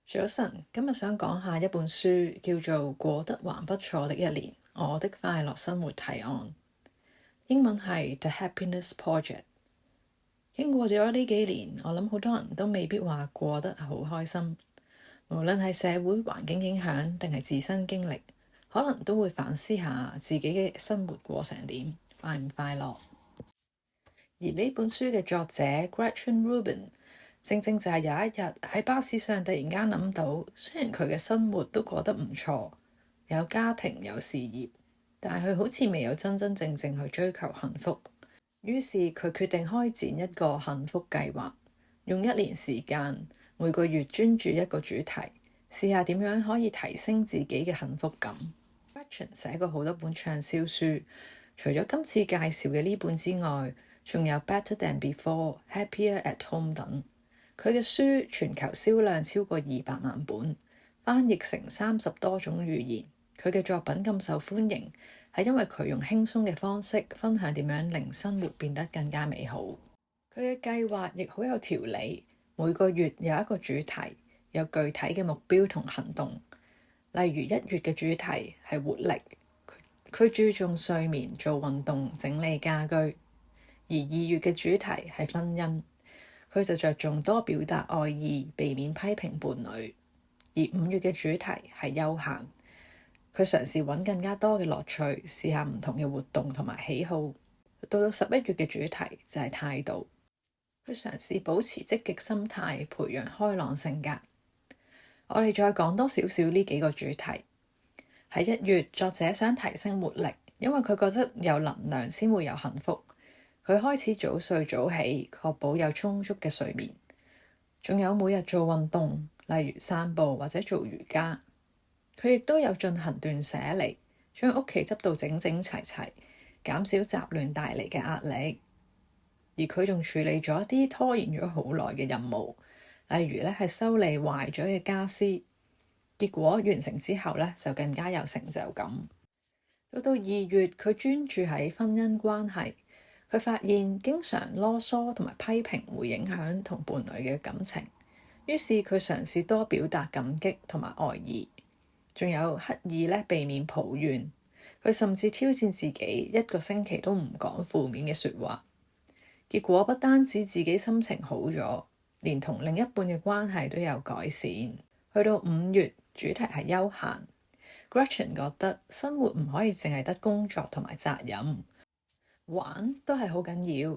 早晨，今日想講下一本書，叫做《過得還不錯的一年：我的快樂生活提案》。英文係 The Happiness Project。經過咗呢幾年，我諗好多人都未必話過得好開心。無論係社會環境影響，定係自身經歷，可能都會反思下自己嘅生活過成點，快唔快樂。而呢本書嘅作者 Gretchen Rubin，正正就係有一日喺巴士上突然間諗到，雖然佢嘅生活都過得唔錯，有家庭有事業，但係佢好似未有真真正正去追求幸福。於是佢決定開展一個幸福計劃，用1年時間，每個月專注一個主題，試下點樣可以提升自己嘅幸福感。Gretchen 寫過好多本暢銷書，除咗今次介紹嘅呢本之外，仲有 Better Than Before、Happier at Home 等。佢嘅書全球銷量超過200萬本，翻譯成30多種語言。佢嘅作品咁受歡迎，係因為佢用輕鬆嘅方式分享點樣令生活變得更加美好。佢嘅計劃亦好有條理，每個月有一個主題，有具體嘅目標同行動。例如1月嘅主題係活力，佢注重睡眠、做運動、整理家居。而2月嘅主題係婚姻，佢就着重多表達愛意，避免批評伴侶。而5月嘅主題係休閒，佢嘗試揾更加多嘅樂趣，試下唔同嘅活動同埋喜好。到11月嘅主題就係態度，佢嘗試保持積極心態，培養開朗性格。我哋再講多少少呢幾個主題。喺1月，作者想提升活力，因為佢覺得有能量先會有幸福。佢開始早睡早起，確保有充足嘅睡眠，仲有每日做運動，例如散步或者做瑜伽。佢亦都有進行斷捨離，將屋企執到整整齊齊，減少雜亂帶嚟嘅壓力。而佢仲處理咗一啲拖延咗好耐嘅任務，例如咧係修理壞咗嘅家私，結果完成之後咧就更加有成就感。到2月，佢專注喺婚姻關係。佢發現經常囉嗦同埋批評會影響同伴侶嘅感情，於是佢嘗試多表達感激同埋愛意，仲有刻意避免抱怨。佢甚至挑戰自己1個星期都唔講負面嘅說話，結果不單止自己心情好咗，連同另一半嘅關係都有改善。去到5月，主題係休閒。Gretchen 覺得生活唔可以淨係得工作同埋責任，玩都係好緊要。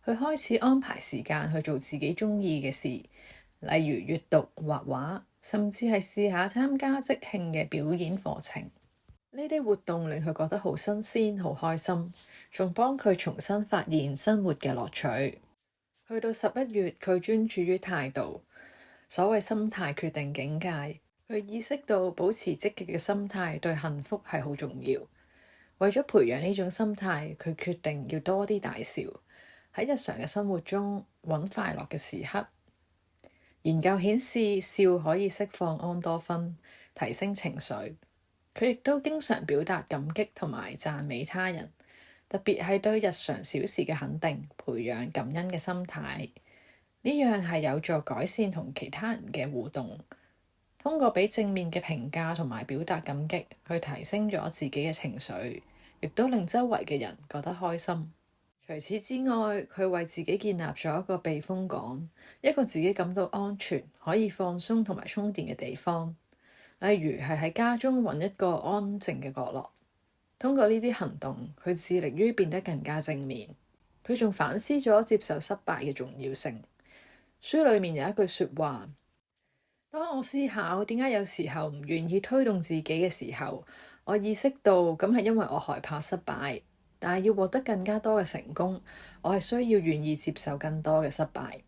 佢開始安排時間去做自己中意嘅事，例如閱讀、畫畫，甚至係試下參加即興嘅表演課程。呢啲活動令佢覺得好新鮮、好開心，仲幫佢重新發現生活嘅樂趣。去到11月，佢專注於態度。所謂心態決定境界，佢意識到保持積極嘅心態對幸福係好重要。為咗培養呢種心態，佢決定要多啲大笑，喺日常嘅生活中揾快樂嘅時刻。研究顯示，笑可以釋放安多酚，提升情緒。佢亦都經常表達感激同埋讚美他人，特別係對日常小事嘅肯定，培養感恩嘅心態。呢樣係有助改善同其他人嘅互動。通過俾正面嘅評價同埋表達感激，去提升咗自己嘅情緒，亦都令周圍嘅人覺得開心。除此之外，佢為自己建立咗一個避風港，一個自己感到安全、可以放鬆同埋充電嘅地方。例如係喺家中揾一個安靜嘅角落。通過呢啲行動，佢致力於變得更加正面。佢仲反思咗接受失敗嘅重要性。書裡面有一句說話：當我思考點解有時候唔願意推動自己嘅時候，我意識到咁係因為我害怕失敗，但係要獲得更加多嘅成功，我係需要願意接受更多嘅失敗。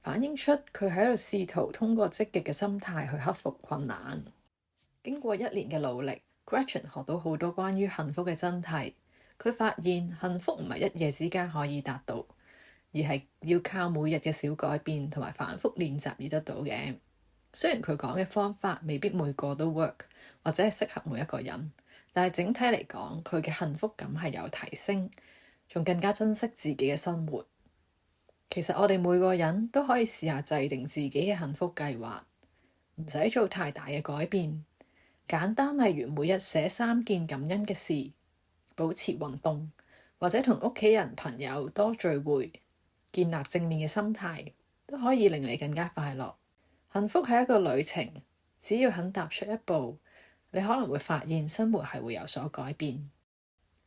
反映出佢喺度試圖通過積極嘅心態去克服困難。經過1年嘅努力， Gretchen 學到好多關於幸福嘅真諦。佢發現幸福唔係一夜之間可以達到，而係要靠每日嘅小改變同埋反覆練習而得到嘅。雖然佢講嘅方法未必每個都 work， 或者係適合每一個人，但係整體嚟講，佢嘅幸福感係有提升，仲更加珍惜自己嘅生活。其實我哋每個人都可以試下制定自己嘅幸福計劃。唔使做太大嘅改變，簡單例如每日寫3件感恩嘅事，保持運動，或者同屋企人朋友多聚會，建立正面嘅心態，都可以令你更加快樂。幸福係一個旅程，只要肯踏出一步，你可能會發現生活係會有所改變。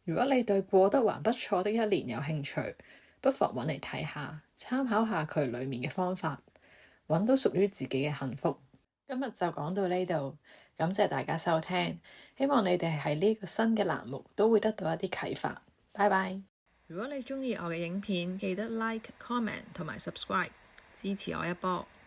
如果你對過得還不錯的一年有興趣，不妨揾嚟睇下，參考下佢裡面嘅方法，揾到屬於自己嘅幸福。今日就講到呢度，感謝大家收聽，希望你哋喺呢個新嘅欄目都會得到一啲啟發。拜拜！如果你鍾意我嘅影片，記得 like、comment 同埋 subscribe，支持我一波。